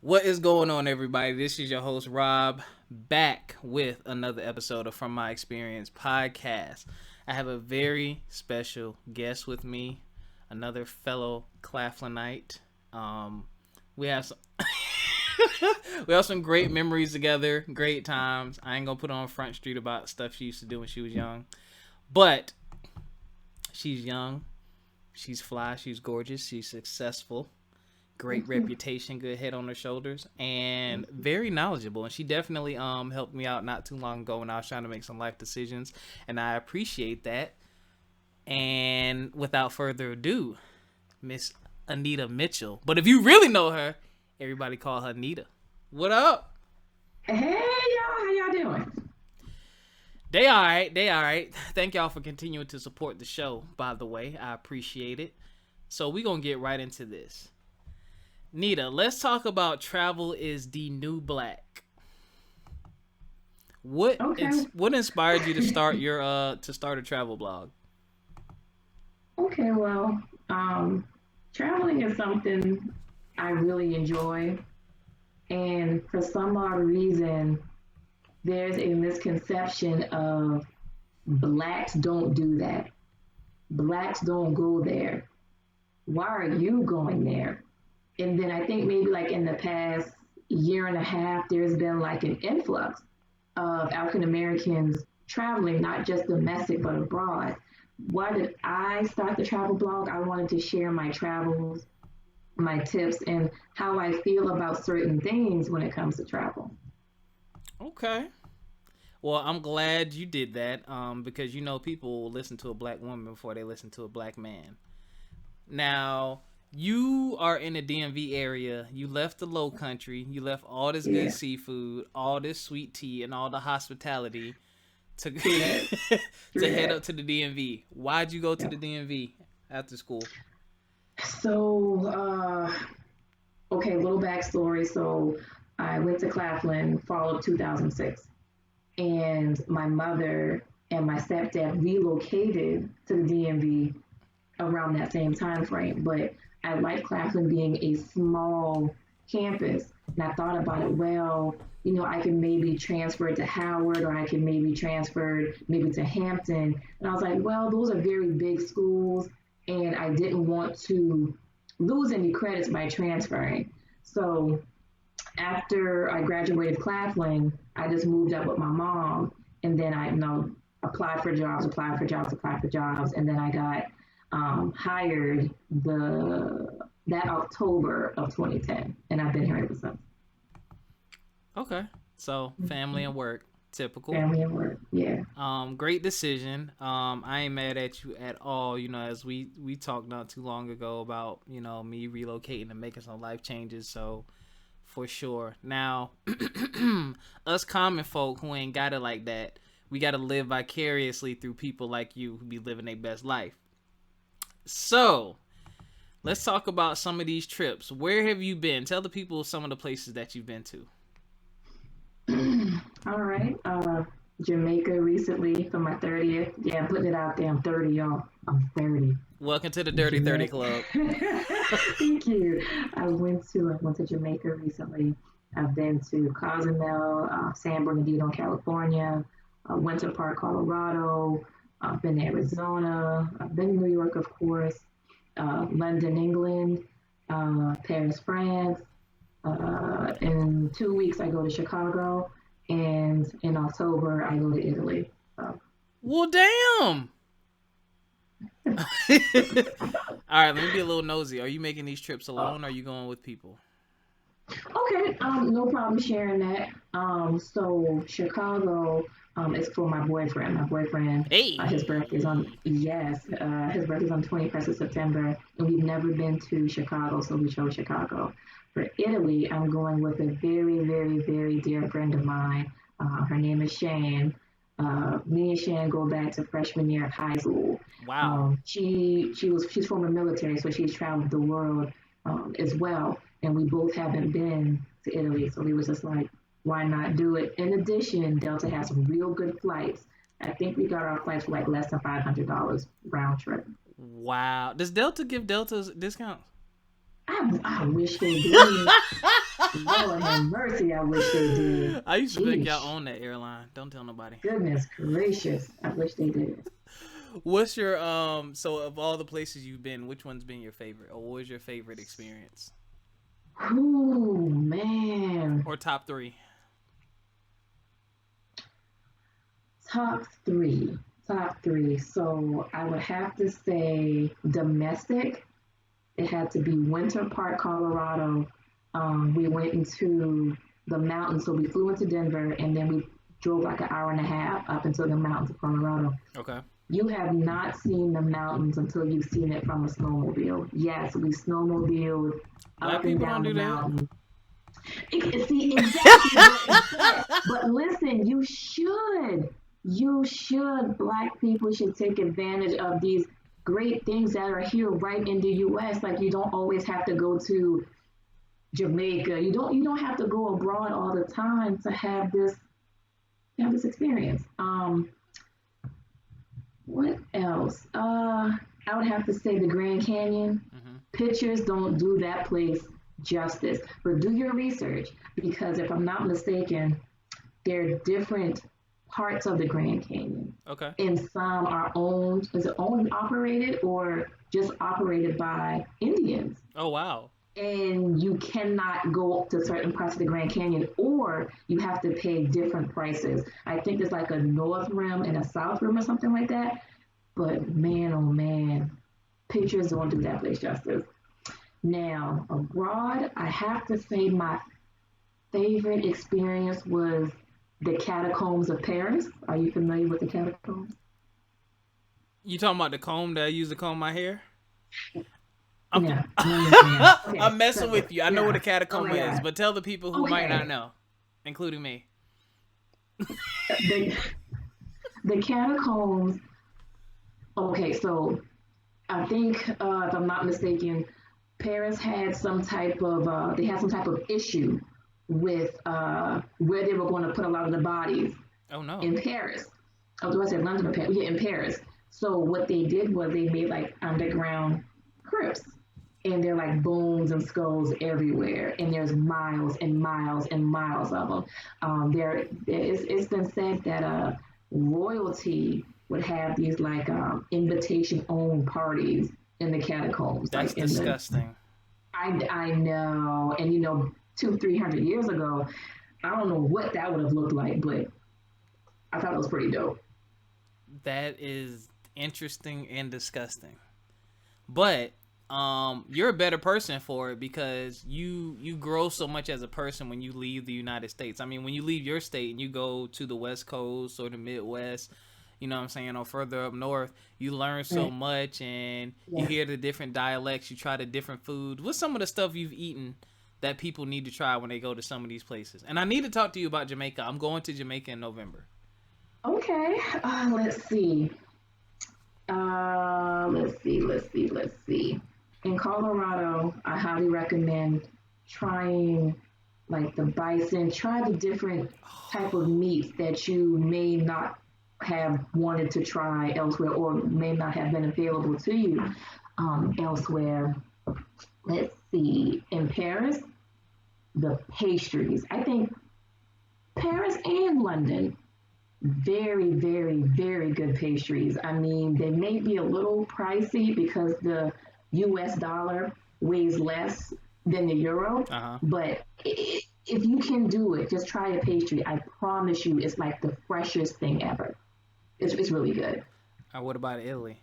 What is going on, everybody? This is your host, Rob, back with another episode of From My Experience podcast. I have a very special guest with me, another fellow Claflinite. We have some we have some great memories together, great times. I ain't gonna put on Front Street about stuff she used to do when she was young, but she's young, she's fly, she's gorgeous, she's successful. Great reputation, good head on her shoulders, and very knowledgeable. And she definitely helped me out not too long ago when I was trying to make some life decisions, and I appreciate that. And without further ado, Miss Anita Mitchell. But if you really know her, everybody call her Nida. What up? Hey y'all, how y'all doing? They all right. Thank y'all for continuing to support the show, by the way. I appreciate it. So we're going to get right into this. Nida, let's talk about travel is the new black. What inspired you to start a travel blog? Okay, well, traveling is something I really enjoy, and for some odd reason, there's a misconception of blacks don't do that. Blacks don't go there. Why are you going there? And then I think maybe like in the past year and a half, there's been like an influx of African Americans traveling, not just domestic, but abroad. Why did I start the travel blog? I wanted to share my travels, my tips, and how I feel about certain things when it comes to travel. Okay. Well, I'm glad you did that because, people will listen to a black woman before they listen to a black man. Now, you are in the DMV area. You left the low country. You left all this good seafood, all this sweet tea, and all the hospitality to head up to the DMV. Why'd you go to the DMV after school? So, okay, little backstory. So I went to Claflin fall of 2006, and my mother and my stepdad relocated to the DMV around that same time frame. But I like Claflin being a small campus, and I thought about it, well, I can maybe transfer to Howard, or I can maybe transfer maybe to Hampton. And I was like, well, those are very big schools, and I didn't want to lose any credits by transferring. So after I graduated Claflin, I just moved up with my mom, and then I applied for jobs, and then I got hired that October of 2010, and I've been here ever since. Okay, so family and work, typical. Family and work, yeah. Great decision. I ain't mad at you at all. As we talked not too long ago about me relocating and making some life changes. So for sure. Now, us common folk who ain't got it like that, we got to live vicariously through people like you who be living their best life. So, let's talk about some of these trips. Where have you been? Tell the people some of the places that you've been to. All right. Jamaica recently for my 30th. Yeah, I'm putting it out there. I'm 30, y'all. I'm 30. Welcome to the Dirty 30 Club. Thank you. I went to Jamaica recently. I've been to Cozumel, San Bernardino, California, Winter Park, Colorado. I've been to Arizona. I've been to New York, of course. London, England. Paris, France. In 2 weeks, I go to Chicago. And in October, I go to Italy. Well, damn. All right, let me be a little nosy. Are you making these trips alone, or are you going with people? Okay, no problem sharing that. So Chicago is for my boyfriend. Hey. His birthday's on 21st of September, and we've never been to Chicago, so we chose Chicago. For Italy, I'm going with a very, very, very dear friend of mine. Her name is Shan. Me and Shan go back to freshman year of high school. Wow. She's former military, so she's traveled the world as well. And we both haven't been to Italy, so we was just like, why not do it? In addition, Delta has some real good flights. I think we got our flights for like less than $500 round trip. Wow. Does Delta give Deltas discounts? I wish they did. Lord have mercy, I wish they did. I used to think y'all Sheesh. own that airline. Don't tell nobody. Goodness gracious. I wish they did. What's your so of all the places you've been, which one's been your favorite? Or what was your favorite experience? Ooh, man. Or top 3? Top three. Top three. So I would have to say domestic. It had to be Winter Park, Colorado. We went into the mountains. So we flew into Denver and then we drove like an hour and a half up into the mountains of Colorado. Okay. You have not seen the mountains until you've seen it from a snowmobile. Yes, we snowmobiled Black up and people down don't the do that. mountain. See, exactly. But listen, you should. You should. Black people should take advantage of these great things that are here right in the U.S. Like you don't always have to go to Jamaica. You don't have to go abroad all the time to have this experience. What else? I would have to say the Grand Canyon. Mm-hmm. Pictures don't do that place justice, but do your research because if I'm not mistaken, there are different parts of the Grand Canyon. Okay. And some are owned, is it owned and operated or just operated by Indians? Oh wow. And you cannot go up to certain parts of the Grand Canyon or you have to pay different prices. I think there's like a north rim and a south rim or something like that. But man, oh man, pictures don't do that place justice. Now, abroad, I have to say my favorite experience was the catacombs of Paris. Are you familiar with the catacombs? You talking about the comb that I use to comb my hair? I'm, Yeah. Yeah. Okay. I'm messing So, with you. I know yeah. what a Oh catacomb my is, God. but tell the people who might Okay. not know, including me. The, the catacombs, okay, so I think, if I'm not mistaken, Paris had some type of, they had some type of issue with where they were going to put a lot of the bodies Oh no. in Paris. Oh, do I say London or Paris? Yeah, in Paris. So what they did was they made like underground crypts. And they're like bones and skulls everywhere, and there's miles and miles and miles of them. It's been said that royalty would have these like invitation-only parties in the catacombs, That's like in the. disgusting. I know, and 200-300 years ago, I don't know what that would have looked like, but I thought it was pretty dope. That is interesting and disgusting. But you're a better person for it because you grow so much as a person when you leave the United States. I mean, when you leave your state and you go to the West Coast or the Midwest, you know what I'm saying, or further up north, you learn so Right. much and you Yeah. hear the different dialects, you try the different food. What's some of the stuff you've eaten that people need to try when they go to some of these places? And I need to talk to you about Jamaica. I'm going to Jamaica in November. Okay. Let's see. Let's see. In Colorado, I highly recommend trying like the bison. Try the different type of meats that you may not have wanted to try elsewhere or may not have been available to you elsewhere. Let's see. In Paris, the pastries. I think Paris and London, very, very, very good pastries. I mean, they may be a little pricey because the US dollar weighs less than the euro, Uh-huh. but if you can do it, just try a pastry. I promise you, it's like the freshest thing ever. It's really good. What about Italy?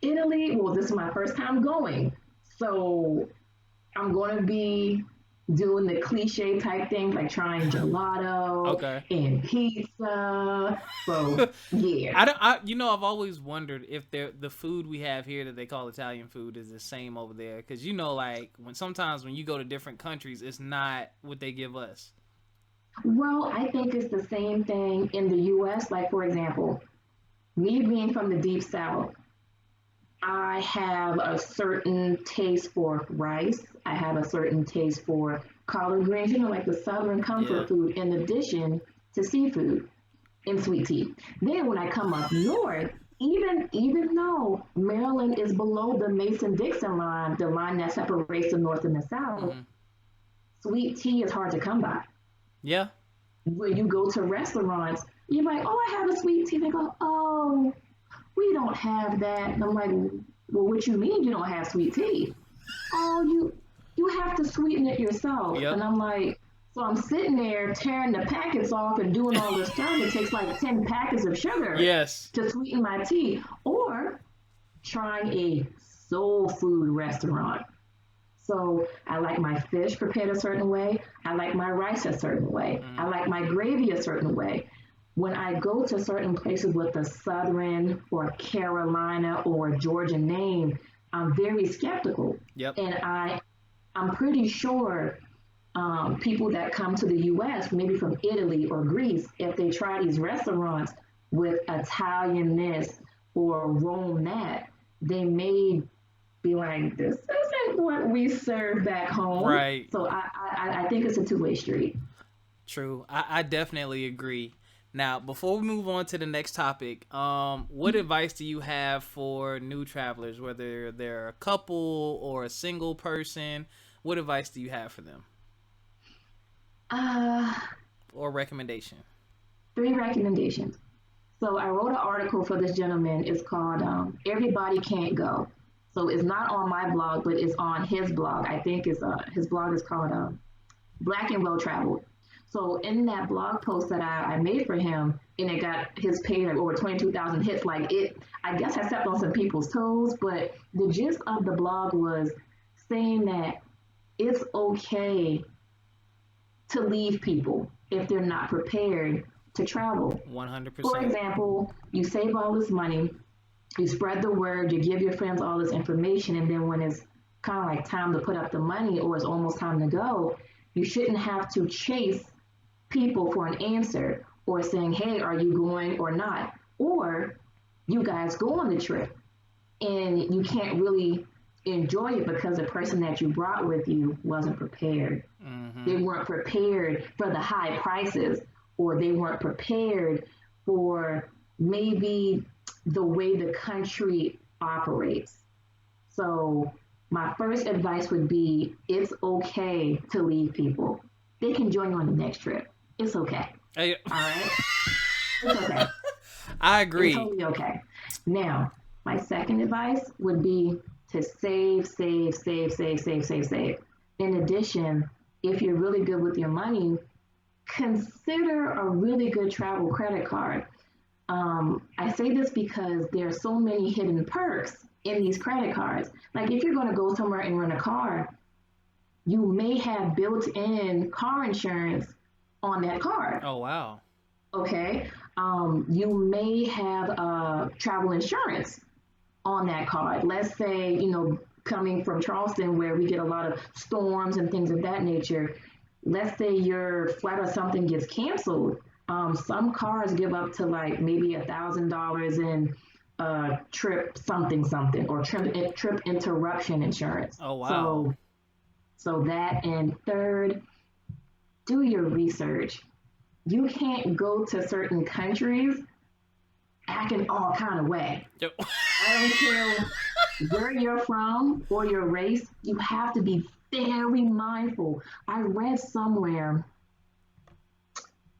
Italy, well, this is my first time going, so I'm going to be doing the cliche type things like trying gelato Okay. and pizza. So yeah. I've always wondered if the food we have here that they call Italian food is the same over there. Because like when you go to different countries, it's not what they give us. Well, I think it's the same thing in the US. Like, for example, me being from the deep south, I have a certain taste for rice. I have a certain taste for collard greens, like the southern comfort Yeah. food, in addition to seafood and sweet tea. Then when I come up north, even though Maryland is below the Mason-Dixon line, the line that separates the north and the south, Mhm. Sweet tea is hard to come by. Yeah. When you go to restaurants, you're like, oh, I have a sweet tea. They go, oh, we don't have that. And I'm like, well, what you mean you don't have sweet tea? Oh, you have to sweeten it yourself. Yep. And I'm like, so I'm sitting there tearing the packets off and doing all this stuff. It takes like 10 packets of sugar Yes. to sweeten my tea. Or trying a soul food restaurant. So I like my fish prepared a certain way. I like my rice a certain way. I like my gravy a certain way. When I go to certain places with a Southern or Carolina or Georgian name, I'm very skeptical. Yep. And I'm pretty sure people that come to the U.S., maybe from Italy or Greece, if they try these restaurants with Italian this or Rome that, they may be like, this isn't what we serve back home. Right. So I think it's a two-way street. True. I definitely agree. Now, before we move on to the next topic, what advice do you have for new travelers, whether they're a couple or a single person? What advice do you have for them? Or recommendation? 3 recommendations. So I wrote an article for this gentleman. It's called Everybody Can't Go. So it's not on my blog, but it's on his blog. I think his blog is called Black and Well Traveled. So in that blog post that I made for him, and it got his page like over 22,000 hits, like I guess I stepped on some people's toes, but the gist of the blog was saying that it's okay to leave people if they're not prepared to travel. 100%. For example, you save all this money, you spread the word, you give your friends all this information, and then when it's kind of like time to put up the money or it's almost time to go, you shouldn't have to chase people for an answer or saying, hey, are you going or not? Or you guys go on the trip and you can't really enjoy it because the person that you brought with you wasn't prepared. Mm-hmm. They weren't prepared for the high prices, or they weren't prepared for maybe the way the country operates. So my first advice would be, it's okay to leave people. They can join you on the next trip. It's okay. Hey. All right? It's okay. I agree. It's totally okay. Now, my second advice would be to save. In addition, if you're really good with your money, consider a really good travel credit card. I say this because there are so many hidden perks in these credit cards. Like if you're going to go somewhere and rent a car, you may have built-in car insurance on that card. Oh, wow. Okay. You may have travel insurance on that card. Let's say, coming from Charleston where we get a lot of storms and things of that nature, let's say your flight or something gets canceled. Some cars give up to like maybe $1,000 in trip something or trip interruption insurance. Oh, wow. So that, and third, do your research. You can't go to certain countries acting all kind of way. Yep. I don't care where you're from or your race. You have to be very mindful. I read somewhere,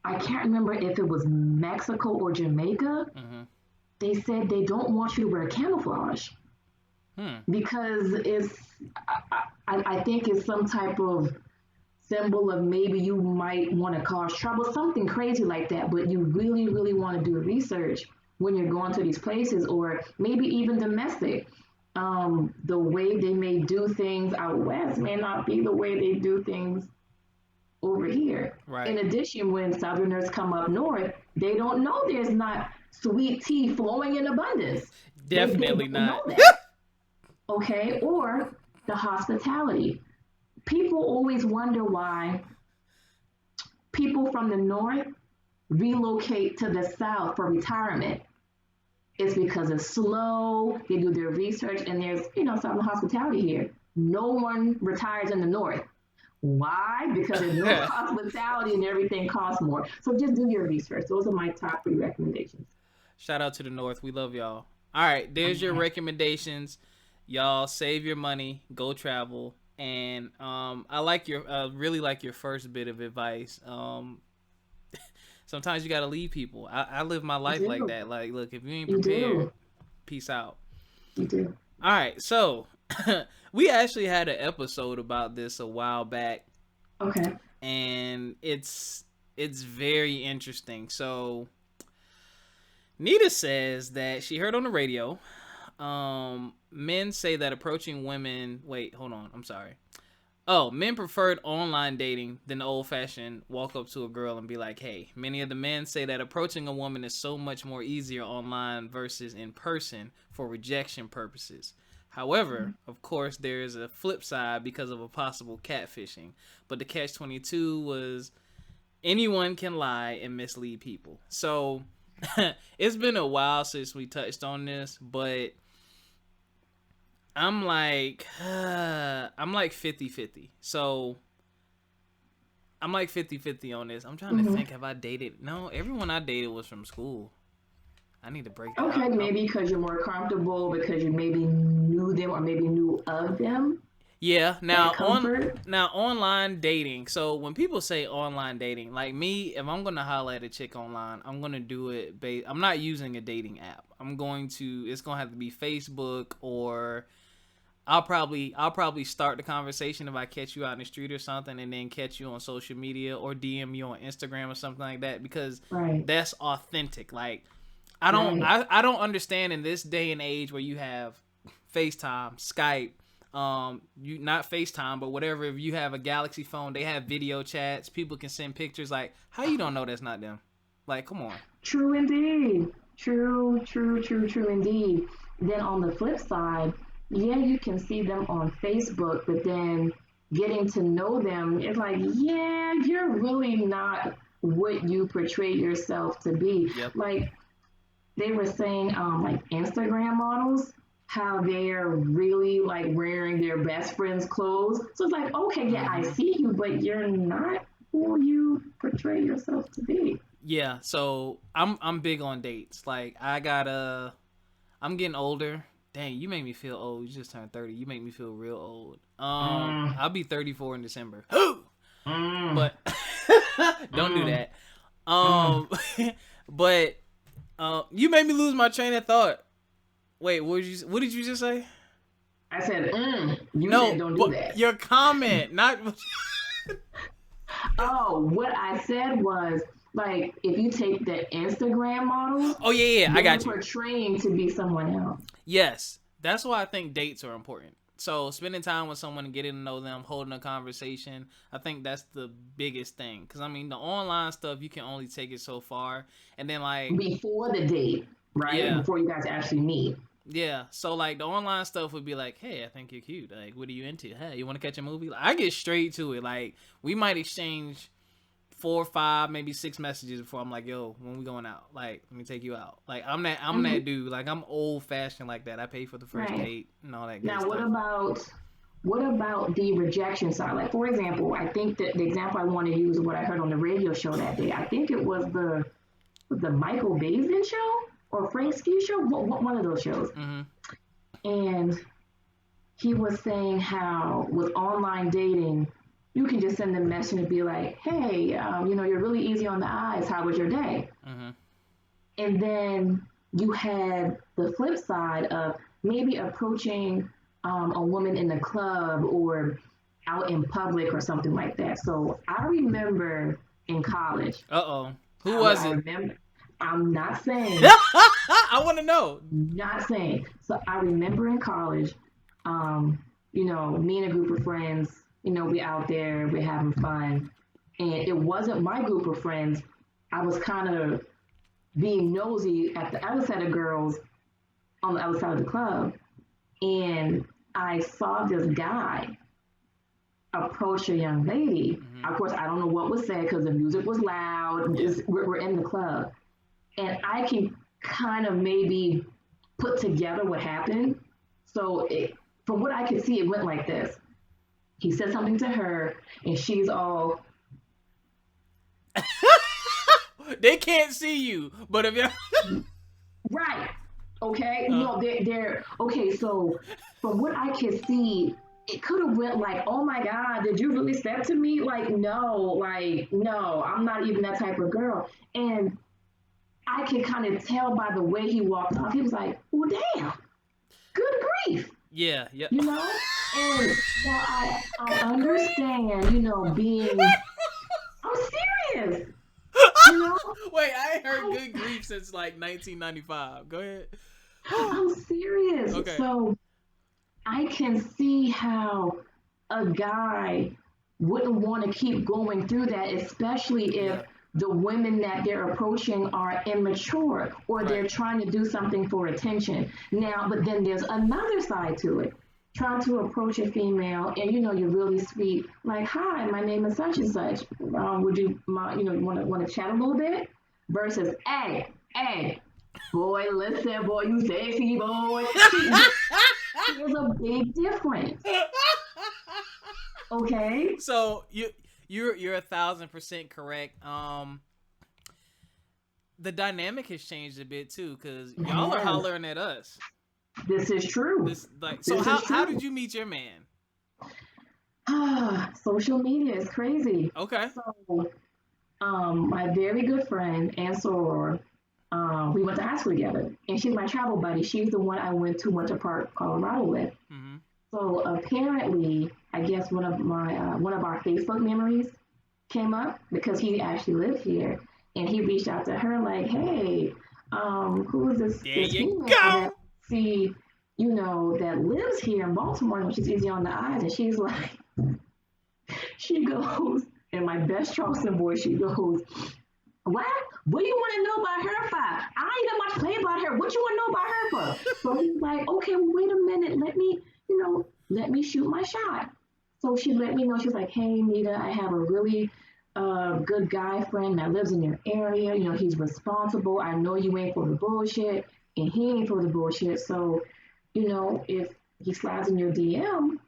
I can't remember if it was Mexico or Jamaica. Mm-hmm. They said they don't want you to wear camouflage because I think it's some type of symbol of maybe you might want to cause trouble, something crazy like that. But you really, really want to do research when you're going to these places, or maybe even domestic. The way they may do things out west may not be the way they do things over here. Right. In addition, when Southerners come up north, they don't know there's not sweet tea flowing in abundance. Definitely they not. Know that. Okay, or the hospitality. People always wonder why people from the north relocate to the south for retirement. It's because it's slow, they do their research, and there's, Southern hospitality here. No one retires in the north. Why? Because there's no hospitality and everything costs more. So just do your research. Those are my top 3 recommendations. Shout out to the north. We love y'all. All right, there's your recommendations. Y'all save your money, go travel, And I like your really like your first bit of advice. Sometimes you gotta leave people. I live my life like that. Like, look, if you ain't You prepared, do. peace out. You do. All right, so we actually had an episode about this a while back. Okay. And it's very interesting. So Nida says that she heard on the radio, men say that approaching women. Wait, hold on. I'm sorry. Oh, men preferred online dating than the old-fashioned walk up to a girl and be like, hey. Many of the men say that approaching a woman is so much more easier online versus in person for rejection purposes. However, of course, there is a flip side because of a possible catfishing. But the catch-22 was anyone can lie and mislead people. So it's been a while since we touched on this, but I'm like 50-50. So I'm like 50-50 on this. I'm trying to think, have I dated? No, everyone I dated was from school. I need to break that Okay, out. maybe because you're more comfortable, because you maybe knew them or maybe knew of them. Yeah, now comfort. Online dating. So when people say online dating, like me, if I'm gonna holler at a chick online, I'm gonna do it. I'm not using a dating app. It's gonna have to be Facebook, or I'll probably start the conversation if I catch you out in the street or something, and then catch you on social media or DM you on Instagram or something like that, because that's authentic. Like I don't understand in this day and age where you have FaceTime, Skype, you not FaceTime, but whatever. If you have a Galaxy phone, they have video chats. People can send pictures. Like, how you don't know that's not them? Like, come on. True indeed. True indeed. Then on the flip side, yeah, you can see them on Facebook, but then getting to know them, it's like, yeah, you're really not what you portray yourself to be. Yep. Like they were saying, like Instagram models, how they're really like wearing their best friend's clothes. So it's like, okay, yeah, I see you, but you're not who you portray yourself to be. Yeah, so I'm big on dates. Like I'm getting older. Dang, you make me feel old. You just turned 30. You make me feel real old. I'll be 34 in December. But don't do that. But you made me lose my train of thought. Wait, what did you just say? I said, you said don't do that. Your comment, not. Oh, what I said was, like, if you take the Instagram models. Oh yeah, I got you. Portraying to be someone else. Yes, that's why I think dates are important. So spending time with someone and getting to know them, holding a conversation, I think that's the biggest thing. Because I mean, the online stuff, you can only take it so far, and then like before the date, right? Yeah. Before you guys actually meet. Yeah, so like the online stuff would be like, hey, I think you're cute. Like, what are you into? Hey, you want to catch a movie? Like, I get straight to it. Like, we might exchange 4, 5, maybe 6 messages before I'm like, yo, when we going out? Like, let me take you out. Like, I'm that dude. Like, I'm old fashioned like that. I pay for the first date and all that. Now, stuff. what about the rejection side? Like, for example, I think that the example I want to use is what I heard on the radio show that day. I think it was the Michael Basin show. Or Frank Ski show, one of those shows. And he was saying how with online dating, you can just send a message and be like, hey, you're really easy on the eyes. How was your day? And then you had the flip side of maybe approaching a woman in the club or out in public or something like that. So I remember in college. Who was it? I'm not saying. I want to know. Not saying. So I remember in college, me and a group of friends, we out there, we're having fun. And it wasn't my group of friends. I was kind of being nosy at the other side of girls on the other side of the club. And I saw this guy approach a young lady. Of course, I don't know what was said because the music was loud. We're in the club. And I can kind of maybe put together what happened. So from what I could see, it went like this. He said something to her, and she's all... They can't see you, but if you're... Right. Okay? No, they're... Okay, so from what I can see, it could have went like, oh my God, did you really step to me? Like, no, I'm not even that type of girl. And I could kind of tell by the way he walked off. He was like, well, damn, good grief. Yeah. You know? And so I understand, being, I'm serious. You know? Wait, I ain't heard good grief since like 1995. Go ahead. I'm serious. Okay. So I can see how a guy wouldn't want to keep going through that, especially if the women that they're approaching are immature or they're trying to do something for attention. Now, but then there's another side to it. Trying to approach a female and you're really sweet, like, hi, my name is such and such. Would you want to chat a little bit? Versus, hey, boy, listen, boy, you sexy boy. There's a big difference. Okay. So you're 1,000% correct. The dynamic has changed a bit too, because y'all are hollering at us. This is true. How did you meet your man? Social media is crazy. Okay. So, my very good friend and soror, we went to high school together, and she's my travel buddy. She's the one I went to Winter Park, Colorado with. Mm-hmm. So apparently, I guess one of our Facebook memories came up because he actually lived here, and he reached out to her like, "Hey, who is this? There this you go. See, that lives here in Baltimore, which is easy on the eyes." And she's like, she goes, in my best Charleston voice, she goes, "What? What do you want to know about her for? I ain't got much to say about her. What you want to know about her for?" So he's like, "Okay, well, wait a minute. Let me shoot my shot." So she let me know. She's like, "Hey, Nida, I have a really good guy friend that lives in your area. He's responsible. I know you ain't for the bullshit, and he ain't for the bullshit. So, if he slides in your DM,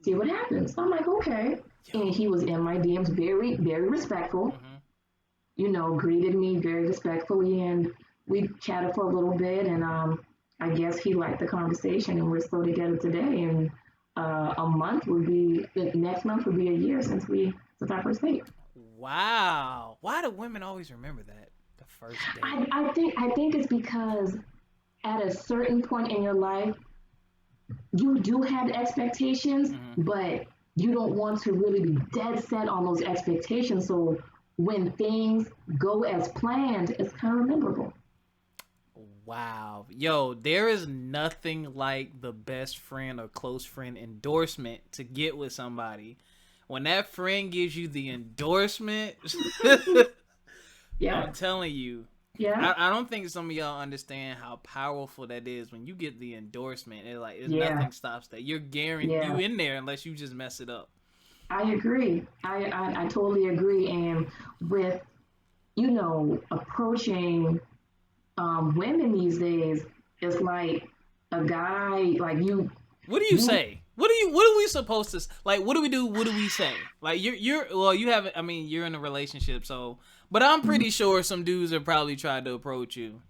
see what happens." So I'm like, okay. And he was in my DMs, very, very respectful. Mm-hmm. Greeted me very respectfully, and we chatted for a little bit, and I guess he liked the conversation, and we're still together today. And next month would be a year since our first date. Wow. Why do women always remember that? The first date. I think it's because at a certain point in your life, you do have expectations, mm-hmm. but you don't want to really be dead set on those expectations. So when things go as planned, it's kind of memorable. Wow. Yo, there is nothing like the best friend or close friend endorsement to get with somebody. When that friend gives you the endorsement, yeah, I'm telling you. Yeah. I don't think some of y'all understand how powerful that is when you get the endorsement. Nothing stops that. You're guaranteed you in there unless you just mess it up. I agree. I totally agree. And with, approaching women these days, it's like a guy like you. What do you say? What are we supposed to like? What do we do? What do we say? Like you haven't. I mean, you're in a relationship, so. But I'm pretty sure some dudes have probably tried to approach you.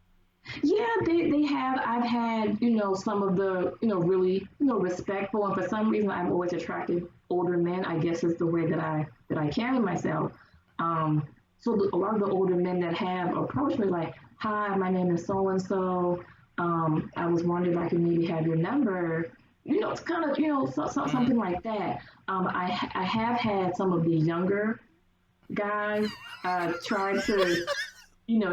Yeah, they have. I've had, some of the, really, respectful, and for some reason I've always attracted older men. I guess is the way that I carry myself. So a lot of the older men that have approached me like, "Hi, my name is so and so. I was wondering if I could maybe have your number." It's kind of, something like that. I have had some of the younger guys try to,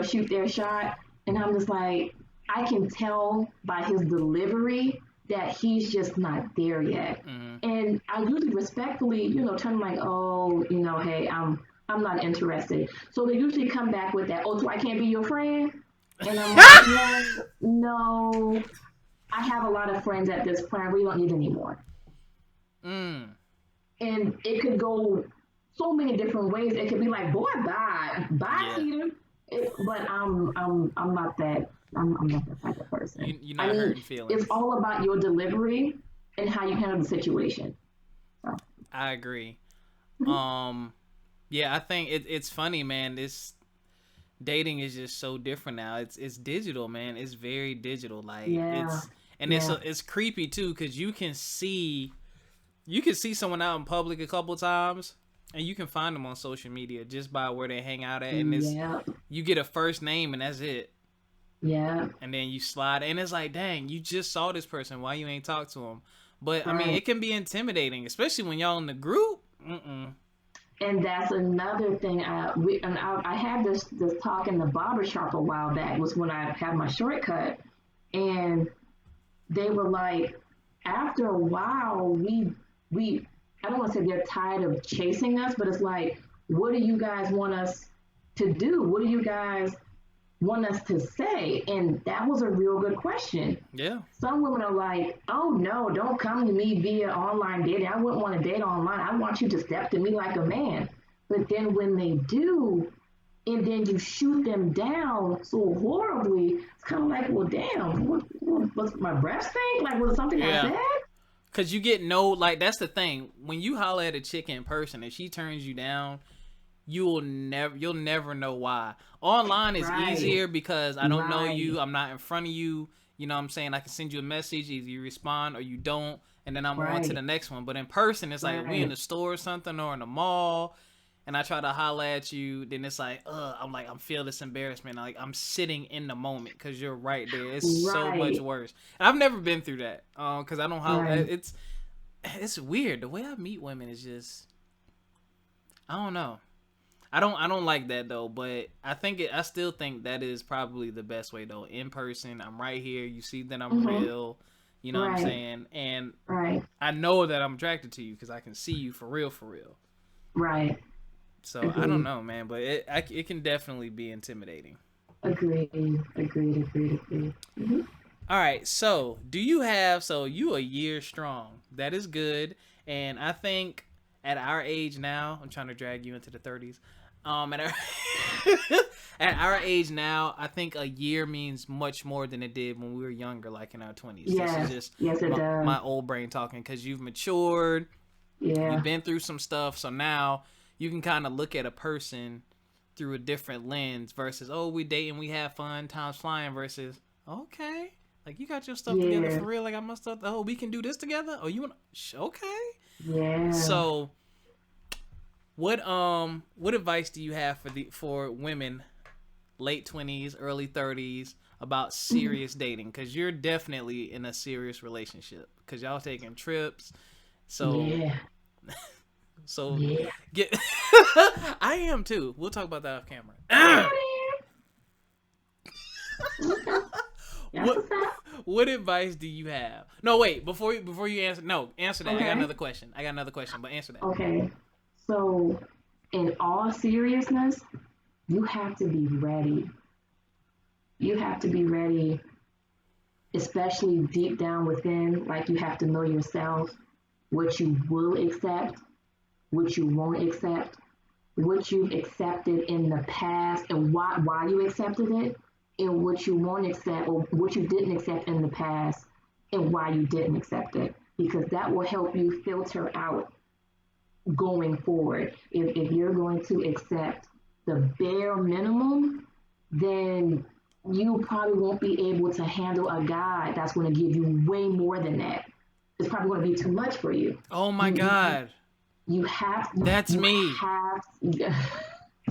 shoot their shot, and I'm just like, I can tell by his delivery that he's just not there yet. Mm-hmm. And I usually respectfully, tell him like, "Oh, hey, I'm not interested." So they usually come back with that, "Oh, so I can't be your friend?" And I'm like, no, I have a lot of friends at this point. We don't need any more. And it could go so many different ways. It could be like, "Boy, bye, Peter." But I'm not that. I'm not that type of person. You're not hurting feelings. It's all about your delivery and how you handle the situation. So. I agree. Yeah, I think it's funny, man. This dating is just so different now. It's digital, man. It's very digital. Like it's creepy too, because you can see You can see someone out in public a couple times, and you can find them on social media just by where they hang out at, and Yeah. you get a first name and that's it. Yeah. And then you slide, and it's like, dang, you just saw this person. Why you ain't talk to him? But I mean, Right. it can be intimidating, especially when y'all in the group. And that's another thing. I had this talk in the barber shop a while back. Was when I had my shortcut, and they were like, after a while, we I don't want to say they're tired of chasing us, but it's like, what do you guys want us to do? What do you guys want us to say? And that was a real good question. Yeah. Some women are like, oh no, don't come to me via online dating. I wouldn't want to date online. I want you to step to me like a man. But then when they do, and then you shoot them down so horribly, it's kind of like, well, damn, what's my breath stink? Like, was it something I said? Cause you get like, that's the thing. When you holler at a chick in person and she turns you down, you'll never know why. Online is easier because I don't know you. I'm not in front of you. You know what I'm saying? I can send you a message. Either you respond or you don't. And then I'm on to the next one. But in person, it's like we in the store or something or in the mall. And I try to holler at you. Then it's like, I'm feeling this embarrassment. Like I'm sitting in the moment because you're right there. It's so much worse. And I've never been through that. Because I don't holler. It's weird. The way I meet women is just, I don't know. I don't like that though, but I still think that is probably the best way though. In person, I'm right here. You see that I'm real. You know what I'm saying? And I know that I'm attracted to you because I can see you for real. Right. So I don't know, man, but it can definitely be intimidating. Agreed. Mm-hmm. All right, so you a year strong. That is good, and I think at our age now, I'm trying to drag you into the 30s. At our age now, I think a year means much more than it did when we were younger, like in our 20s. Yes, this is just it does. My old brain talking because you've matured. Yeah. You've been through some stuff, so now you can kind of look at a person through a different lens versus, oh, we dating, we have fun, time's flying, versus, okay, like you got your stuff together for real, like I must have, oh, we can do this together, oh, you want, okay, yeah. So what advice do you have for women late 20s, early 30s about serious dating? Because you're definitely in a serious relationship because y'all taking trips, so get I am too. We'll talk about that off camera. What advice do you have? No, wait, before you answer that. Okay. I got another question, but answer that. Okay. So in all seriousness, you have to be ready. You have to be ready, especially deep down within. Like, you have to know yourself, what you will accept, what you won't accept, what you've accepted in the past and why you accepted it, and what you won't accept or what you didn't accept in the past and why you didn't accept it. Because that will help you filter out going forward. If you're going to accept the bare minimum, then you probably won't be able to handle a guy that's going to give you way more than that. It's probably going to be too much for you. Oh my God. You have to. That's you me. Have,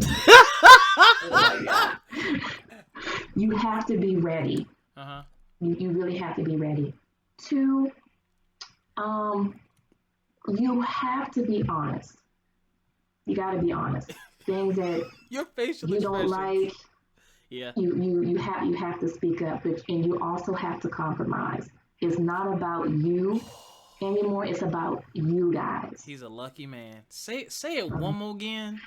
oh my God. You have to be ready. Uh-huh. You really have to be ready. 2, you have to be honest. You got to be honest. Things that your facial you don't like. Yeah. You have to speak up, and you also have to compromise. It's not about you anymore. It's about you guys. He's a lucky man. Say it one more again.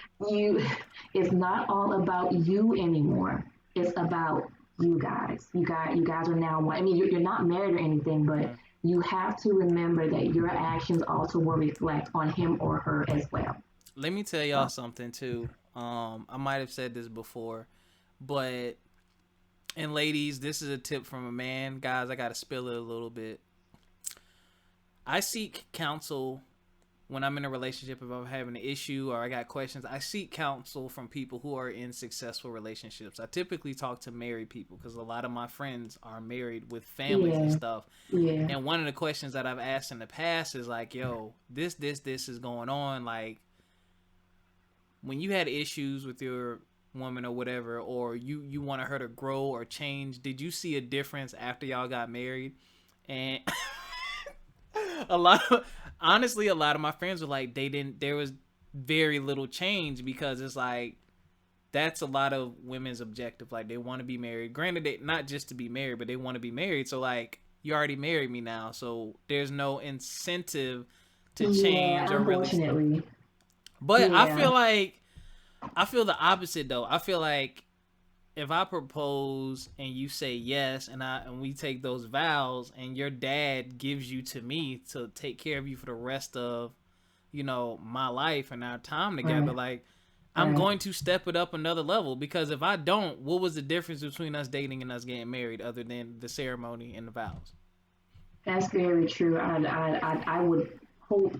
It's not all about you anymore. It's about you guys. You guys are now one. I mean, you're not married or anything, but you have to remember that your actions also will reflect on him or her as well. Let me tell y'all something too. I might have said this before, but and ladies, this is a tip from a man. Guys, I gotta spill it a little bit. I seek counsel when I'm in a relationship, if I'm having an issue or I got questions, I seek counsel from people who are in successful relationships. I typically talk to married people because a lot of my friends are married with families and stuff. Yeah. And one of the questions that I've asked in the past is like, yo, this is going on. Like, when you had issues with your woman or whatever, or you wanted her to grow or change, did you see a difference after y'all got married? And honestly, a lot of my friends were like, there was very little change, because it's like, that's a lot of women's objective. Like, they want to be married. Granted, they not just to be married, but they want to be married. So like, you already married me now, so there's no incentive to change or unfortunately. Really. But I feel the opposite though. I feel like if I propose and you say yes, and we take those vows, and your dad gives you to me to take care of you for the rest of, my life and our time together, like, I'm going to step it up another level, because if I don't, what was the difference between us dating and us getting married other than the ceremony and the vows? That's very true. I would hope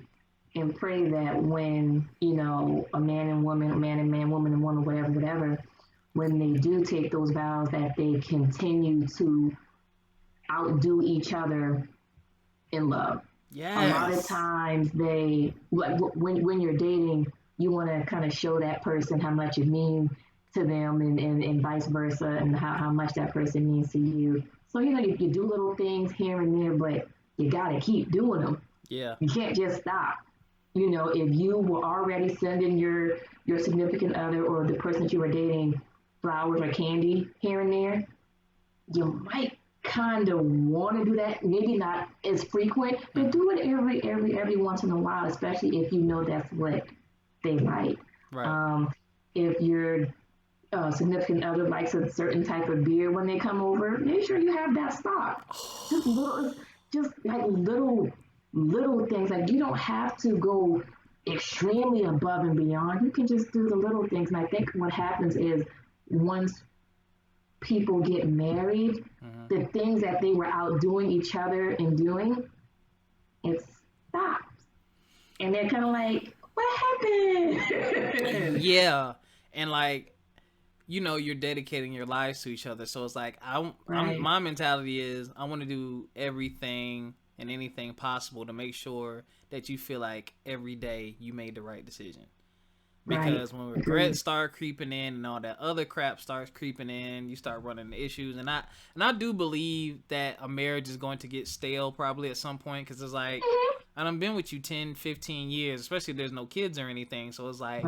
and pray that when, a man and woman, a man and man, woman and woman, whatever, when they do take those vows, that they continue to outdo each other in love. Yes. A lot of times when you're dating, you want to kind of show that person how much you mean to them, and vice versa, and how much that person means to you. So, you do little things here and there, but you got to keep doing them. Yeah. You can't just stop. If you were already sending your significant other or the person that you were dating flowers or candy here and there, you might kind of want to do that. Maybe not as frequent, but do it every once in a while, especially if you know that's what they like. Right. If your significant other likes a certain type of beer when they come over, make sure you have that stock. Just like little things. Like, you don't have to go extremely above and beyond. You can just do the little things. And I think what happens is, once people get married, the things that they were outdoing each other and doing, it stops. And they're kind of like, what happened? Yeah. And like, you're dedicating your lives to each other. So it's like, my mentality is, I want to do everything and anything possible to make sure that you feel like every day you made the right decision. Because when regrets start creeping in and all that other crap starts creeping in, you start running into issues. And I do believe that a marriage is going to get stale probably at some point, because it's like, I've been with you 10, 15 years, especially if there's no kids or anything. So it's like,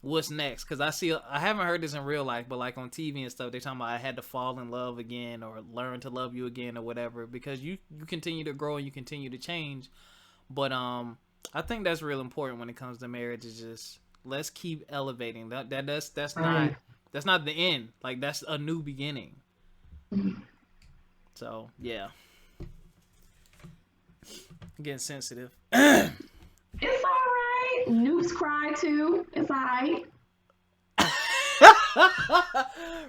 what's next? Because I haven't heard this in real life, but like on TV and stuff, they're talking about I had to fall in love again or learn to love you again or whatever, because you continue to grow and you continue to change. But I think that's real important when it comes to marriage, is just, let's keep elevating. That's not the end. Like, that's a new beginning. So yeah, I'm getting sensitive. It's all right. Noobs cry too. It's all right.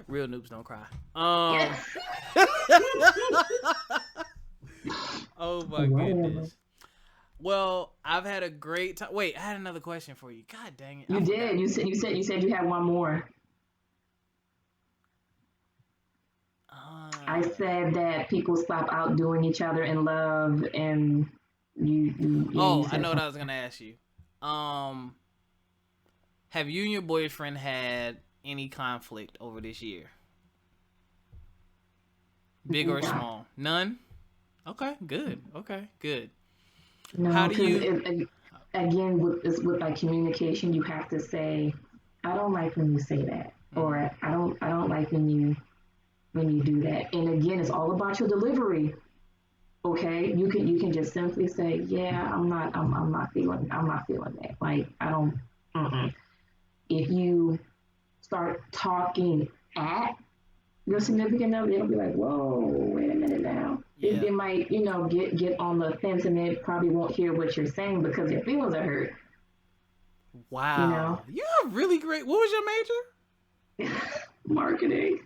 Real noobs don't cry. Oh my goodness. Well, I've had a great time. Wait, I had another question for you. God dang it! You did. You said you had one more. I said that people stop outdoing each other in love, and you I know what I was gonna ask you. Have you and your boyfriend had any conflict over this year? Big or small? None? Okay, good. No, how do you... again, with like communication, you have to say, I don't like when you say that, or I don't like when you do that. And again, it's all about your delivery. Okay, you can just simply say, yeah, I'm not feeling that. Like, I don't. If you start talking at your significant other, they'll be like, whoa, wait a minute now. Yeah. They might, get on the fence, and they probably won't hear what you're saying because their feelings are hurt. Wow. You're really great. What was your major? Marketing.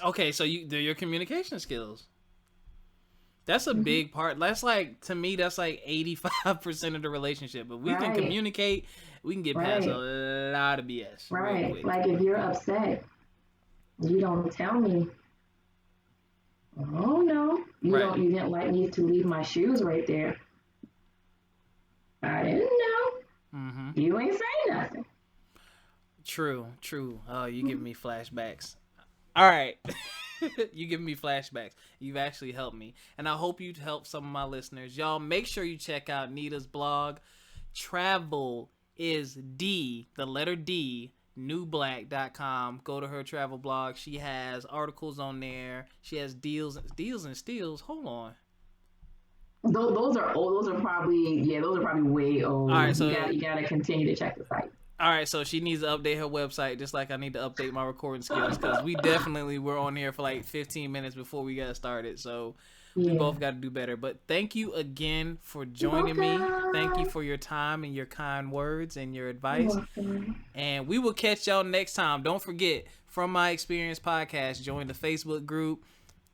Okay, so they're your communication skills. That's a Mm-hmm. big part. That's like, to me, that's like 85% of the relationship. But we can Right, communicate, we can get past a right, lot of BS real right. quick. Like if you're upset, you don't tell me, oh no, Right. you didn't like me to leave my shoes right there. I didn't know. Mm-hmm. You ain't say nothing. True, true. Oh, you giving me flashbacks. All right. You giving me flashbacks. You've actually helped me. And I hope you help some of my listeners. Y'all, make sure you check out Nida's blog. Travel is D, the letter D, newblack.com. Go to her travel blog. She has articles on there. She has deals and steals. Hold on. Those are old. Those are probably yeah. Those are probably way All right, old. so You gotta continue to check the site. all right, so she needs to update her website just like I need to update my recording skills because we definitely were on here for like 15 minutes before we got started. So we Yeah. both got to do better. But thank you again for You're joining me. Thank you welcome. for your time and your kind words and your You're advice. welcome. And we will catch y'all next time. Don't forget, From My Experience Podcast, join the Facebook group.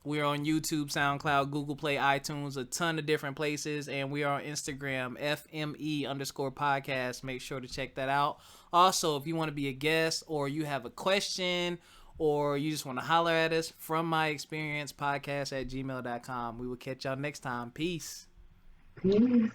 We're on YouTube, SoundCloud, Google Play, iTunes, a ton of different places. And we are on Instagram, FME_podcast. Make sure to check that out. Also, if you want to be a guest or you have a question or you just want to holler at us, From My Experience Podcast at gmail.com. We will catch y'all next time. Peace. Peace.